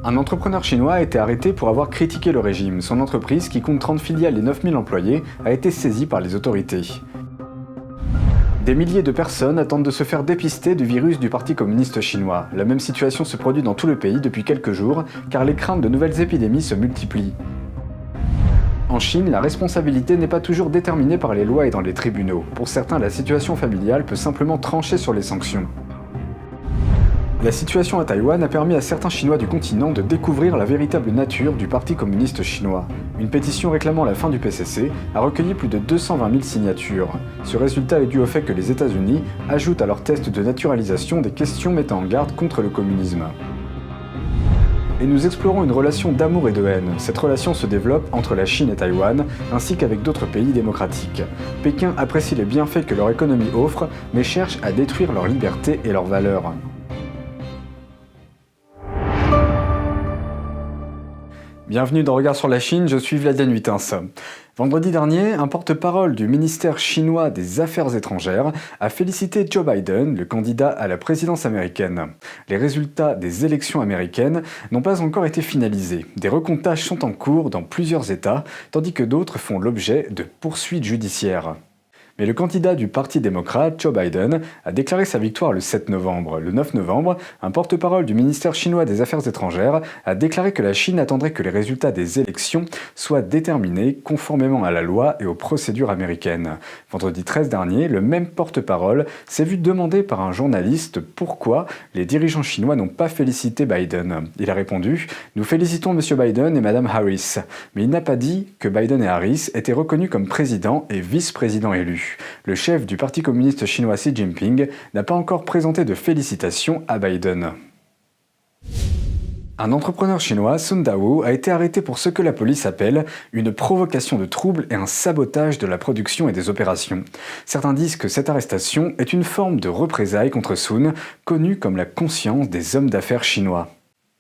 Un entrepreneur chinois a été arrêté pour avoir critiqué le régime. Son entreprise, qui compte 30 filiales et 9000 employés, a été saisie par les autorités. Des milliers de personnes attendent de se faire dépister du virus du Parti communiste chinois. La même situation se produit dans tout le pays depuis quelques jours, car les craintes de nouvelles épidémies se multiplient. En Chine, la responsabilité n'est pas toujours déterminée par les lois et dans les tribunaux. Pour certains, la situation familiale peut simplement trancher sur les sanctions. La situation à Taïwan a permis à certains Chinois du continent de découvrir la véritable nature du Parti communiste chinois. Une pétition réclamant la fin du PCC a recueilli plus de 220 000 signatures. Ce résultat est dû au fait que les États-Unis ajoutent à leur test de naturalisation des questions mettant en garde contre le communisme. Et nous explorons une relation d'amour et de haine. Cette relation se développe entre la Chine et Taïwan, ainsi qu'avec d'autres pays démocratiques. Pékin apprécie les bienfaits que leur économie offre, mais cherche à détruire leur liberté et leurs valeurs. Bienvenue dans Regard sur la Chine, je suis Vladimir Huitens. Vendredi dernier, un porte-parole du ministère chinois des Affaires étrangères a félicité Joe Biden, le candidat à la présidence américaine. Les résultats des élections américaines n'ont pas encore été finalisés. Des recomptages sont en cours dans plusieurs États, tandis que d'autres font l'objet de poursuites judiciaires. Mais le candidat du Parti démocrate, Joe Biden, a déclaré sa victoire le 7 novembre. Le 9 novembre, un porte-parole du ministère chinois des Affaires étrangères a déclaré que la Chine attendrait que les résultats des élections soient déterminés conformément à la loi et aux procédures américaines. Vendredi 13 dernier, le même porte-parole s'est vu demander par un journaliste pourquoi les dirigeants chinois n'ont pas félicité Biden. Il a répondu « Nous félicitons M. Biden et Mme Harris », mais il n'a pas dit que Biden et Harris étaient reconnus comme président et vice-président élus. Le chef du Parti communiste chinois Xi Jinping n'a pas encore présenté de félicitations à Biden. Un entrepreneur chinois, Sun Dao, a été arrêté pour ce que la police appelle une provocation de troubles et un sabotage de la production et des opérations. Certains disent que cette arrestation est une forme de représailles contre Sun, connue comme la conscience des hommes d'affaires chinois.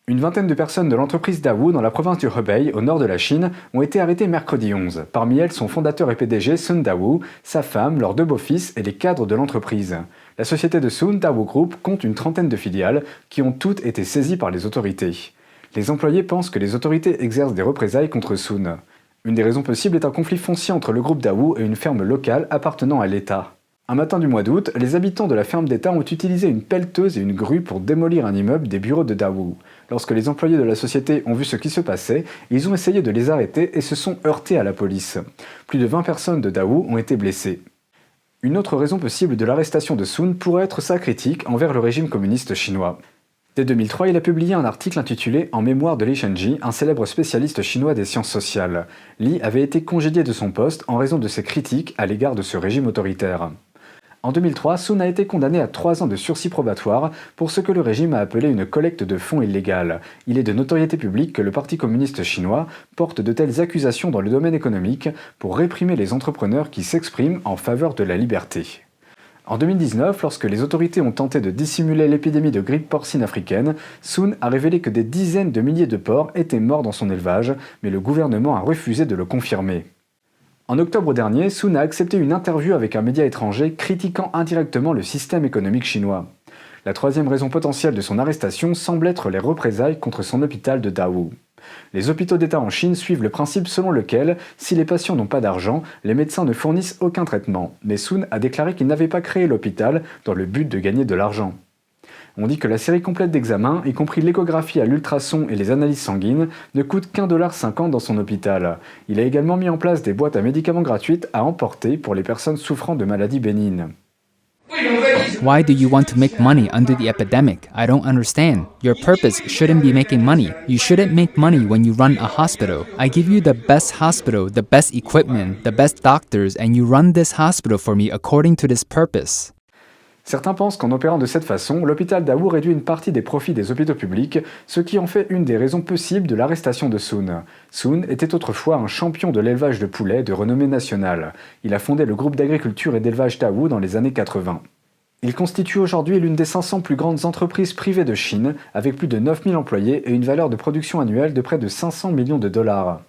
Une vingtaine de personnes de l'entreprise Daewoo dans la province du Hebei, au nord de la Chine, ont été arrêtées mercredi 11. Parmi elles, son fondateur et PDG Sun Daewoo, sa femme, leurs deux beaux-fils et les cadres de l'entreprise. La société de Sun, Daewoo Group, compte une trentaine de filiales qui ont toutes été saisies par les autorités. Les employés pensent que les autorités exercent des représailles contre Sun. Une des raisons possibles est un conflit foncier entre le groupe Daewoo et une ferme locale appartenant à l'État. Un matin du mois d'août, les habitants de la ferme d'État ont utilisé une pelleteuse et une grue pour démolir un immeuble des bureaux de Daewoo. Lorsque les employés de la société ont vu ce qui se passait, ils ont essayé de les arrêter et se sont heurtés à la police. Plus de 20 personnes de Daewoo ont été blessées. Une autre raison possible de l'arrestation de Sun pourrait être sa critique envers le régime communiste chinois. Dès 2003, il a publié un article intitulé « En mémoire de Li Shenji », un célèbre spécialiste chinois des sciences sociales. Li avait été congédié de son poste en raison de ses critiques à l'égard de ce régime autoritaire. En 2003, Sun a été condamné à 3 ans de sursis probatoire pour ce que le régime a appelé une collecte de fonds illégale. Il est de notoriété publique que le Parti communiste chinois porte de telles accusations dans le domaine économique pour réprimer les entrepreneurs qui s'expriment en faveur de la liberté. En 2019, lorsque les autorités ont tenté de dissimuler l'épidémie de grippe porcine africaine, Sun a révélé que des dizaines de milliers de porcs étaient morts dans son élevage, mais le gouvernement a refusé de le confirmer. En octobre dernier, Sun a accepté une interview avec un média étranger critiquant indirectement le système économique chinois. La troisième raison potentielle de son arrestation semble être les représailles contre son hôpital de Daewoo. Les hôpitaux d'État en Chine suivent le principe selon lequel, si les patients n'ont pas d'argent, les médecins ne fournissent aucun traitement. Mais Sun a déclaré qu'il n'avait pas créé l'hôpital dans le but de gagner de l'argent. On dit que la série complète d'examens, y compris l'échographie à l'ultrason et les analyses sanguines, ne coûte qu'1,50$ dans son hôpital. Il a également mis en place des boîtes à médicaments gratuites à emporter pour les personnes souffrant de maladies bénignes. Why do you want to make money under the epidemic? I don't understand. Your purpose shouldn't be making money. You shouldn't make money when you run a hospital. I give you the best hospital, the best equipment, the best doctors, and you run this hospital for me according to this purpose. Certains pensent qu'en opérant de cette façon, l'hôpital Daewoo réduit une partie des profits des hôpitaux publics, ce qui en fait une des raisons possibles de l'arrestation de Sun. Sun était autrefois un champion de l'élevage de poulets de renommée nationale. Il a fondé le groupe d'agriculture et d'élevage Daewoo dans les années 80. Il constitue aujourd'hui l'une des 500 plus grandes entreprises privées de Chine, avec plus de 9000 employés et une valeur de production annuelle de près de 500 millions de dollars.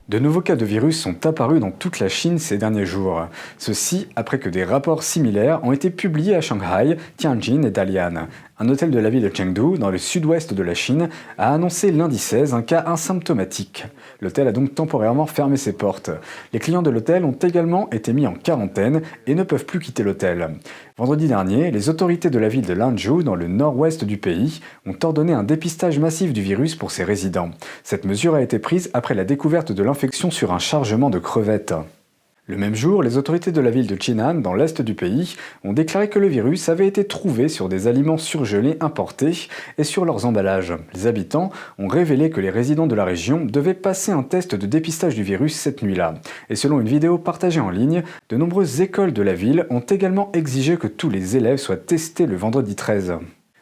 De nouveaux cas de virus sont apparus dans toute la Chine ces derniers jours. Ceci après que des rapports similaires ont été publiés à Shanghai, Tianjin et Dalian. Un hôtel de la ville de Chengdu, dans le sud-ouest de la Chine, a annoncé lundi 16 un cas asymptomatique. L'hôtel a donc temporairement fermé ses portes. Les clients de l'hôtel ont également été mis en quarantaine et ne peuvent plus quitter l'hôtel. Vendredi dernier, les autorités de la ville de Lanzhou, dans le nord-ouest du pays, ont ordonné un dépistage massif du virus pour ses résidents. Cette mesure a été prise après la découverte de l'infection sur un chargement de crevettes. Le même jour, les autorités de la ville de Jinan, dans l'est du pays, ont déclaré que le virus avait été trouvé sur des aliments surgelés importés et sur leurs emballages. Les habitants ont révélé que les résidents de la région devaient passer un test de dépistage du virus cette nuit-là. Et selon une vidéo partagée en ligne, de nombreuses écoles de la ville ont également exigé que tous les élèves soient testés le vendredi 13.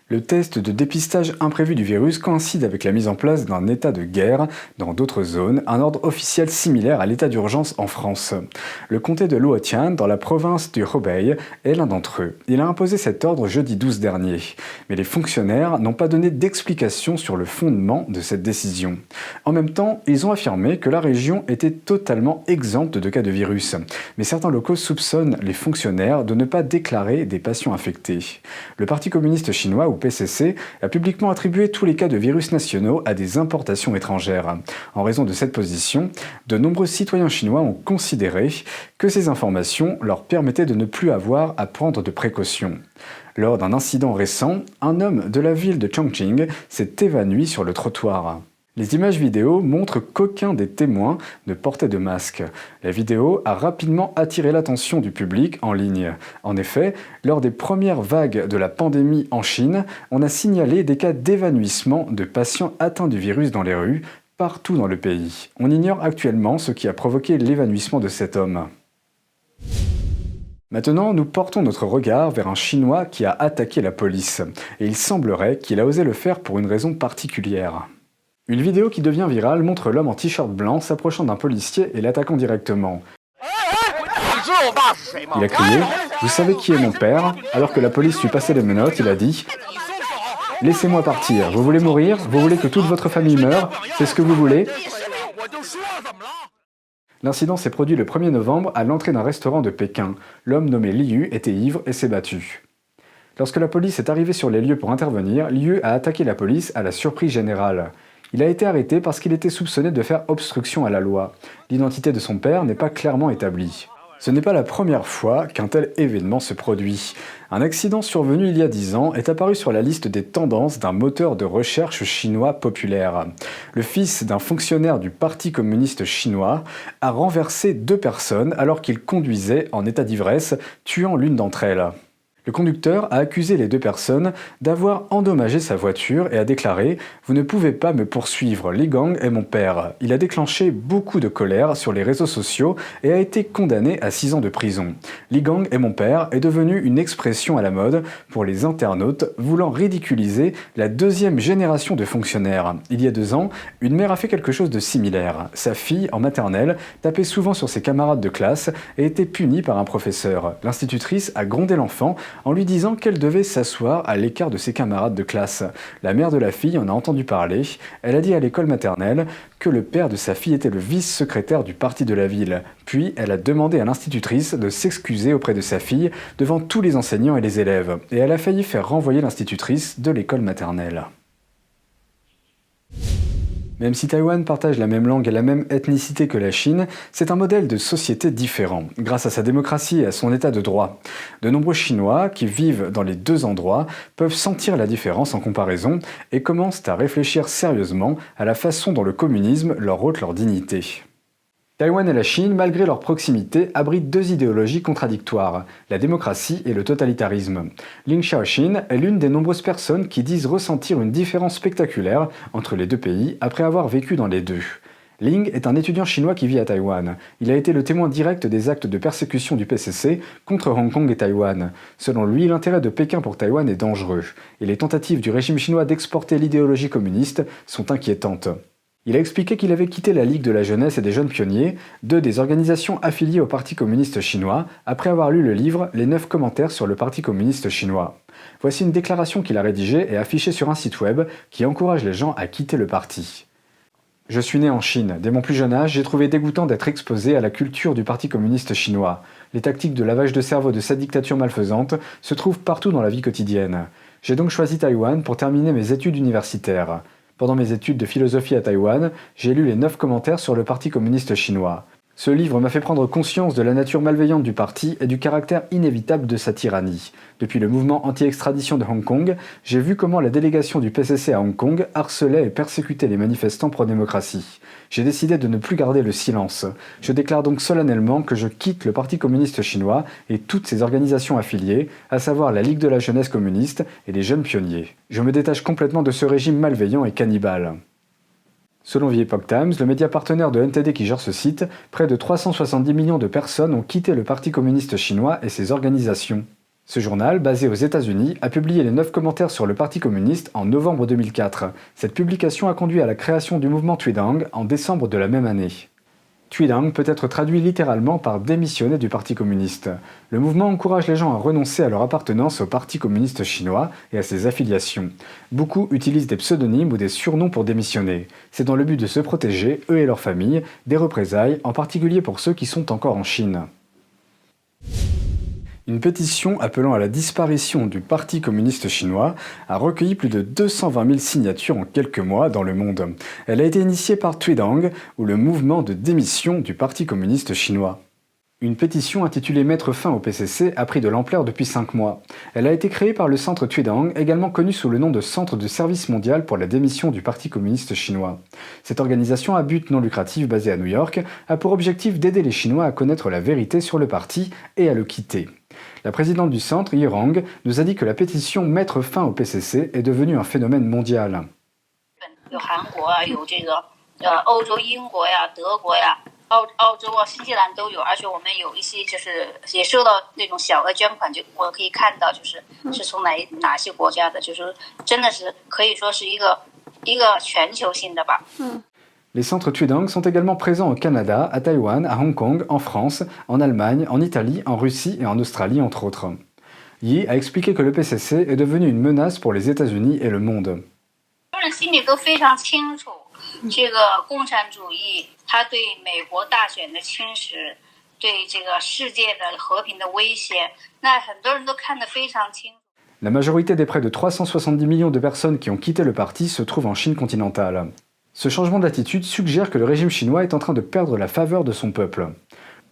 Le test de dépistage imprévu du virus coïncide avec la mise en place d'un état de guerre dans d'autres zones, un ordre officiel similaire à l'état d'urgence en France. Le comté de Luotian, dans la province du Hebei, est l'un d'entre eux. Il a imposé cet ordre jeudi 12 dernier. Mais les fonctionnaires n'ont pas donné d'explication sur le fondement de cette décision. En même temps, ils ont affirmé que la région était totalement exempte de cas de virus. Mais certains locaux soupçonnent les fonctionnaires de ne pas déclarer des patients infectés. Le Parti communiste chinois, ou PCC, a publiquement attribué tous les cas de virus nationaux à des importations étrangères. En raison de cette position, de nombreux citoyens chinois ont considéré que ces informations leur permettaient de ne plus avoir à prendre de précautions. Lors d'un incident récent, un homme de la ville de Chongqing s'est évanoui sur le trottoir. Les images vidéo montrent qu'aucun des témoins ne portait de masque. La vidéo a rapidement attiré l'attention du public en ligne. En effet, lors des premières vagues de la pandémie en Chine, on a signalé des cas d'évanouissement de patients atteints du virus dans les rues, partout dans le pays. On ignore actuellement ce qui a provoqué l'évanouissement de cet homme. Maintenant, nous portons notre regard vers un Chinois qui a attaqué la police. Et il semblerait qu'il a osé le faire pour une raison particulière. Une vidéo qui devient virale montre l'homme en t-shirt blanc s'approchant d'un policier et l'attaquant directement. Il a crié « Vous savez qui est mon père ?» Alors que la police lui passait les menottes, il a dit « Laissez-moi partir, vous voulez mourir? Vous voulez que toute votre famille meure? C'est ce que vous voulez ?» L'incident s'est produit le 1er novembre à l'entrée d'un restaurant de Pékin. L'homme nommé Liu était ivre et s'est battu. Lorsque la police est arrivée sur les lieux pour intervenir, Liu a attaqué la police à la surprise générale. Il a été arrêté parce qu'il était soupçonné de faire obstruction à la loi. L'identité de son père n'est pas clairement établie. Ce n'est pas la première fois qu'un tel événement se produit. Un accident survenu il y a 10 ans est apparu sur la liste des tendances d'un moteur de recherche chinois populaire. Le fils d'un fonctionnaire du Parti communiste chinois a renversé 2 personnes alors qu'il conduisait en état d'ivresse, tuant l'une d'entre elles. Le conducteur a accusé les 2 personnes d'avoir endommagé sa voiture et a déclaré « Vous ne pouvez pas me poursuivre, Li Gang est mon père ». Il a déclenché beaucoup de colère sur les réseaux sociaux et a été condamné à 6 ans de prison. Li Gang est mon père est devenu une expression à la mode pour les internautes voulant ridiculiser la 2e génération de fonctionnaires. Il y a 2 ans, une mère a fait quelque chose de similaire. Sa fille, en maternelle, tapait souvent sur ses camarades de classe et était punie par un professeur. L'institutrice a grondé l'enfant en lui disant qu'elle devait s'asseoir à l'écart de ses camarades de classe. La mère de la fille en a entendu parler. Elle a dit à l'école maternelle que le père de sa fille était le vice-secrétaire du parti de la ville. Puis elle a demandé à l'institutrice de s'excuser auprès de sa fille devant tous les enseignants et les élèves. Et elle a failli faire renvoyer l'institutrice de l'école maternelle. Même si Taïwan partage la même langue et la même ethnicité que la Chine, c'est un modèle de société différent, grâce à sa démocratie et à son état de droit. De nombreux Chinois qui vivent dans les 2 endroits peuvent sentir la différence en comparaison et commencent à réfléchir sérieusement à la façon dont le communisme leur ôte leur dignité. Taïwan et la Chine, malgré leur proximité, abritent 2 idéologies contradictoires, la démocratie et le totalitarisme. Ling Xiaoxin est l'une des nombreuses personnes qui disent ressentir une différence spectaculaire entre les 2 pays après avoir vécu dans les 2. Ling est un étudiant chinois qui vit à Taïwan. Il a été le témoin direct des actes de persécution du PCC contre Hong Kong et Taïwan. Selon lui, l'intérêt de Pékin pour Taïwan est dangereux, et les tentatives du régime chinois d'exporter l'idéologie communiste sont inquiétantes. Il a expliqué qu'il avait quitté la Ligue de la jeunesse et des jeunes pionniers, 2 des organisations affiliées au Parti communiste chinois, après avoir lu le livre « Les 9 commentaires sur le Parti communiste chinois ». Voici une déclaration qu'il a rédigée et affichée sur un site web qui encourage les gens à quitter le parti. « Je suis né en Chine. Dès mon plus jeune âge, j'ai trouvé dégoûtant d'être exposé à la culture du Parti communiste chinois. Les tactiques de lavage de cerveau de cette dictature malfaisante se trouvent partout dans la vie quotidienne. J'ai donc choisi Taïwan pour terminer mes études universitaires. Pendant mes études de philosophie à Taïwan, j'ai lu les 9 commentaires sur le Parti communiste chinois. Ce livre m'a fait prendre conscience de la nature malveillante du parti et du caractère inévitable de sa tyrannie. Depuis le mouvement anti-extradition de Hong Kong, j'ai vu comment la délégation du PCC à Hong Kong harcelait et persécutait les manifestants pro-démocratie. J'ai décidé de ne plus garder le silence. Je déclare donc solennellement que je quitte le Parti communiste chinois et toutes ses organisations affiliées, à savoir la Ligue de la jeunesse communiste et les jeunes pionniers. Je me détache complètement de ce régime malveillant et cannibale. Selon The Epoch Times, le média partenaire de NTD qui gère ce site, près de 370 millions de personnes ont quitté le Parti communiste chinois et ses organisations. Ce journal, basé aux États-Unis, a publié les 9 commentaires sur le Parti communiste en novembre 2004. Cette publication a conduit à la création du mouvement Tweedang en décembre de la même année. Tweedang peut être traduit littéralement par démissionner du Parti communiste. Le mouvement encourage les gens à renoncer à leur appartenance au Parti communiste chinois et à ses affiliations. Beaucoup utilisent des pseudonymes ou des surnoms pour démissionner. C'est dans le but de se protéger, eux et leurs familles, des représailles, en particulier pour ceux qui sont encore en Chine. Une pétition appelant à la disparition du Parti communiste chinois a recueilli plus de 220 000 signatures en quelques mois dans le monde. Elle a été initiée par Tweedang, ou le mouvement de démission du Parti communiste chinois. Une pétition intitulée « Mettre fin au PCC » a pris de l'ampleur depuis 5 mois. Elle a été créée par le centre Tweedang, également connu sous le nom de Centre de service mondial pour la démission du Parti communiste chinois. Cette organisation à but non lucratif basée à New York a pour objectif d'aider les Chinois à connaître la vérité sur le parti et à le quitter. La présidente du centre, Yirong, nous a dit que la pétition « Mettre fin au PCC » est devenue un phénomène mondial. Les centres Tweedang sont également présents au Canada, à Taïwan, à Hong Kong, en France, en Allemagne, en Italie, en Russie et en Australie, entre autres. Yi a expliqué que le PCC est devenu une menace pour les États-Unis et le monde. La majorité des près de 370 millions de personnes qui ont quitté le parti se trouvent en Chine continentale. Ce changement d'attitude suggère que le régime chinois est en train de perdre la faveur de son peuple.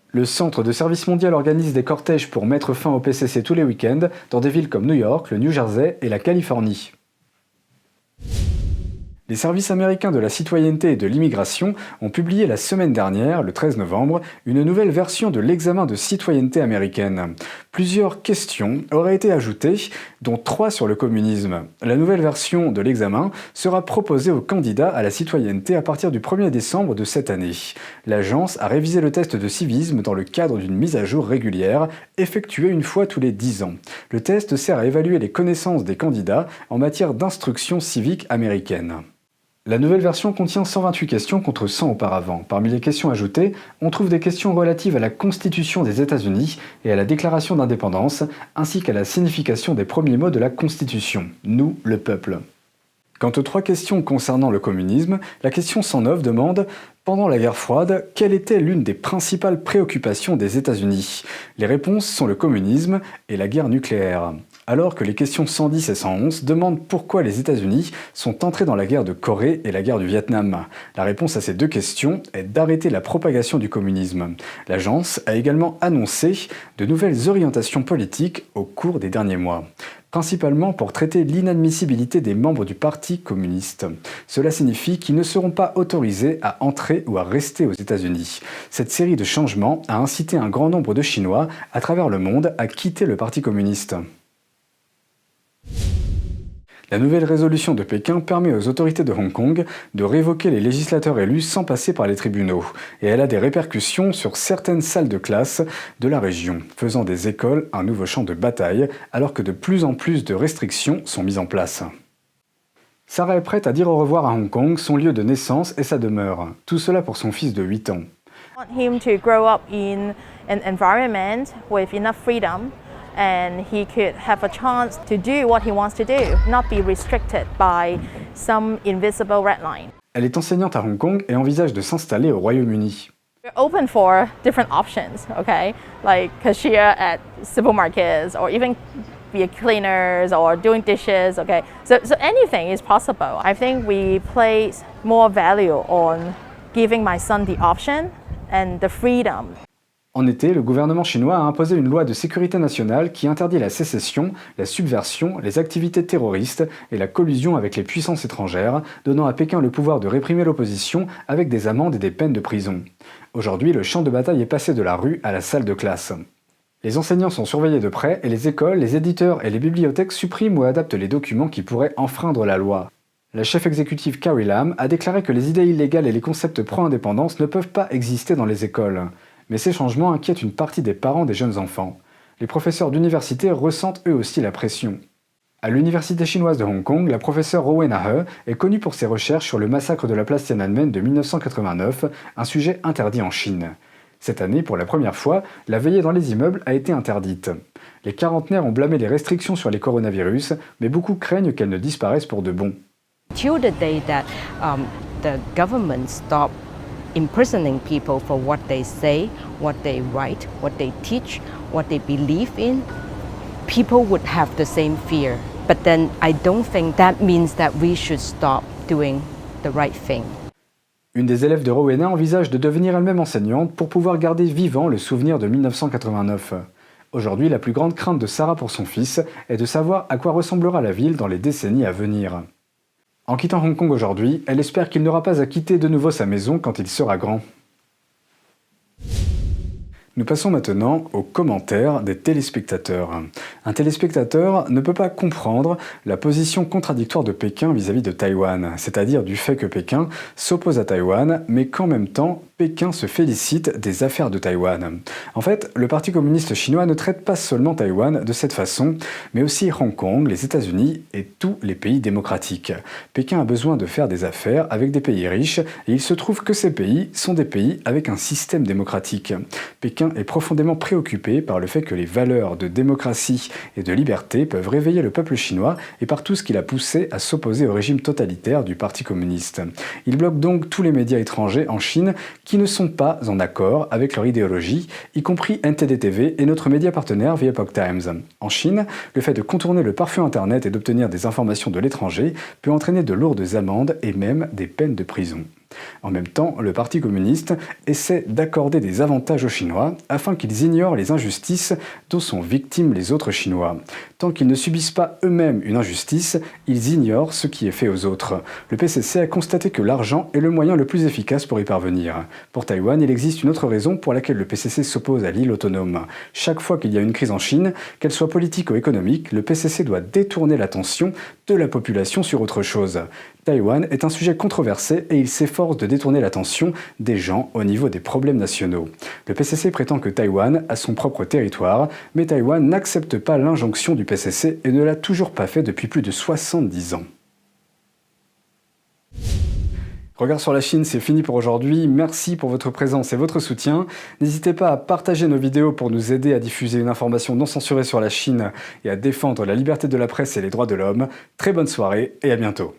Le Centre de service mondial organise des cortèges pour mettre fin au PCC tous les week-ends dans des villes comme New York, le New Jersey et la Californie. Les services américains de la citoyenneté et de l'immigration ont publié la semaine dernière, le 13 novembre, une nouvelle version de l'examen de citoyenneté américaine. Plusieurs questions auraient été ajoutées, dont 3 sur le communisme. La nouvelle version de l'examen sera proposée aux candidats à la citoyenneté à partir du 1er décembre de cette année. L'agence a révisé le test de civisme dans le cadre d'une mise à jour régulière, effectuée une fois tous les 10 ans. Le test sert à évaluer les connaissances des candidats en matière d'instruction civique américaine. La nouvelle version contient 128 questions contre 100 auparavant. Parmi les questions ajoutées, on trouve des questions relatives à la Constitution des États-Unis et à la Déclaration d'indépendance, ainsi qu'à la signification des premiers mots de la Constitution, « Nous, le peuple ». Quant aux 3 questions concernant le communisme, la question 109 demande « Pendant la guerre froide, quelle était l'une des principales préoccupations des États-Unis ?» Les réponses sont le communisme et la guerre nucléaire. Alors que les questions 110 et 111 demandent pourquoi les États-Unis sont entrés dans la guerre de Corée et la guerre du Vietnam. La réponse à ces 2 questions est d'arrêter la propagation du communisme. L'agence a également annoncé de nouvelles orientations politiques au cours des derniers mois, principalement pour traiter l'inadmissibilité des membres du Parti communiste. Cela signifie qu'ils ne seront pas autorisés à entrer ou à rester aux États-Unis. Cette série de changements a incité un grand nombre de Chinois à travers le monde à quitter le Parti communiste. La nouvelle résolution de Pékin permet aux autorités de Hong Kong de révoquer les législateurs élus sans passer par les tribunaux, et elle a des répercussions sur certaines salles de classe de la région, faisant des écoles un nouveau champ de bataille, alors que de plus en plus de restrictions sont mises en place. Sarah est prête à dire au revoir à Hong Kong, son lieu de naissance et sa demeure, tout cela pour son fils de 8 ans. I want him to grow up in an environment with enough freedom. And he could have a chance to do what he wants to do, not be restricted by some invisible red line. Elle est enseignante à Hong Kong et envisage de s'installer au Royaume-Uni. We're open for different options, okay? Like cashier at supermarkets or even be a cleaners or doing dishes, okay? So anything is possible. I think we place more value on giving my son the option and the freedom. En été, le gouvernement chinois a imposé une loi de sécurité nationale qui interdit la sécession, la subversion, les activités terroristes et la collusion avec les puissances étrangères, donnant à Pékin le pouvoir de réprimer l'opposition avec des amendes et des peines de prison. Aujourd'hui, le champ de bataille est passé de la rue à la salle de classe. Les enseignants sont surveillés de près et les écoles, les éditeurs et les bibliothèques suppriment ou adaptent les documents qui pourraient enfreindre la loi. La chef exécutive Carrie Lam a déclaré que les idées illégales et les concepts pro-indépendance ne peuvent pas exister dans les écoles. Mais ces changements inquiètent une partie des parents des jeunes enfants. Les professeurs d'université ressentent eux aussi la pression. À l'université chinoise de Hong Kong, la professeure Rowena He est connue pour ses recherches sur le massacre de la place Tiananmen de 1989, un sujet interdit en Chine. Cette année, pour la première fois, la veillée dans les immeubles a été interdite. Les quarantenaires ont blâmé les restrictions sur les coronavirus, mais beaucoup craignent qu'elles ne disparaissent pour de bon. Till the day that the government stop imprisoning people for what they say, what they write, what they teach, what they believe in, people would have the same fear. But then I don't think that means that we should stop doing the right thing. Une des élèves de Rowena envisage de devenir elle-même enseignante pour pouvoir garder vivant le souvenir de 1989. Aujourd'hui, la plus grande crainte de Sarah pour son fils est de savoir à quoi ressemblera la ville dans les décennies à venir. En quittant Hong Kong aujourd'hui, elle espère qu'il n'aura pas à quitter de nouveau sa maison quand il sera grand. Nous passons maintenant aux commentaires des téléspectateurs. Un téléspectateur ne peut pas comprendre la position contradictoire de Pékin vis-à-vis de Taïwan, c'est-à-dire du fait que Pékin s'oppose à Taïwan, mais qu'en même temps, Pékin se félicite des affaires de Taïwan. En fait, le Parti communiste chinois ne traite pas seulement Taïwan de cette façon, mais aussi Hong Kong, les États-Unis et tous les pays démocratiques. Pékin a besoin de faire des affaires avec des pays riches, et il se trouve que ces pays sont des pays avec un système démocratique. Pékin est profondément préoccupé par le fait que les valeurs de démocratie et de liberté peuvent réveiller le peuple chinois et par tout ce qui l'a poussé à s'opposer au régime totalitaire du Parti communiste. Il bloque donc tous les médias étrangers en Chine qui ne sont pas en accord avec leur idéologie, y compris NTD-TV et notre média partenaire The Epoch Times. En Chine, le fait de contourner le pare-feu Internet et d'obtenir des informations de l'étranger peut entraîner de lourdes amendes et même des peines de prison. En même temps, le Parti communiste essaie d'accorder des avantages aux Chinois afin qu'ils ignorent les injustices dont sont victimes les autres Chinois. Tant qu'ils ne subissent pas eux-mêmes une injustice, ils ignorent ce qui est fait aux autres. Le PCC a constaté que l'argent est le moyen le plus efficace pour y parvenir. Pour Taïwan, il existe une autre raison pour laquelle le PCC s'oppose à l'île autonome. Chaque fois qu'il y a une crise en Chine, qu'elle soit politique ou économique, le PCC doit détourner l'attention de la population sur autre chose. Taïwan est un sujet controversé et il s'efforce de détourner l'attention des gens au niveau des problèmes nationaux. Le PCC prétend que Taïwan a son propre territoire, mais Taïwan n'accepte pas l'injonction du PCC et ne l'a toujours pas fait depuis plus de 70 ans. Regard sur la Chine, c'est fini pour aujourd'hui. Merci pour votre présence et votre soutien. N'hésitez pas à partager nos vidéos pour nous aider à diffuser une information non censurée sur la Chine et à défendre la liberté de la presse et les droits de l'homme. Très bonne soirée et à bientôt.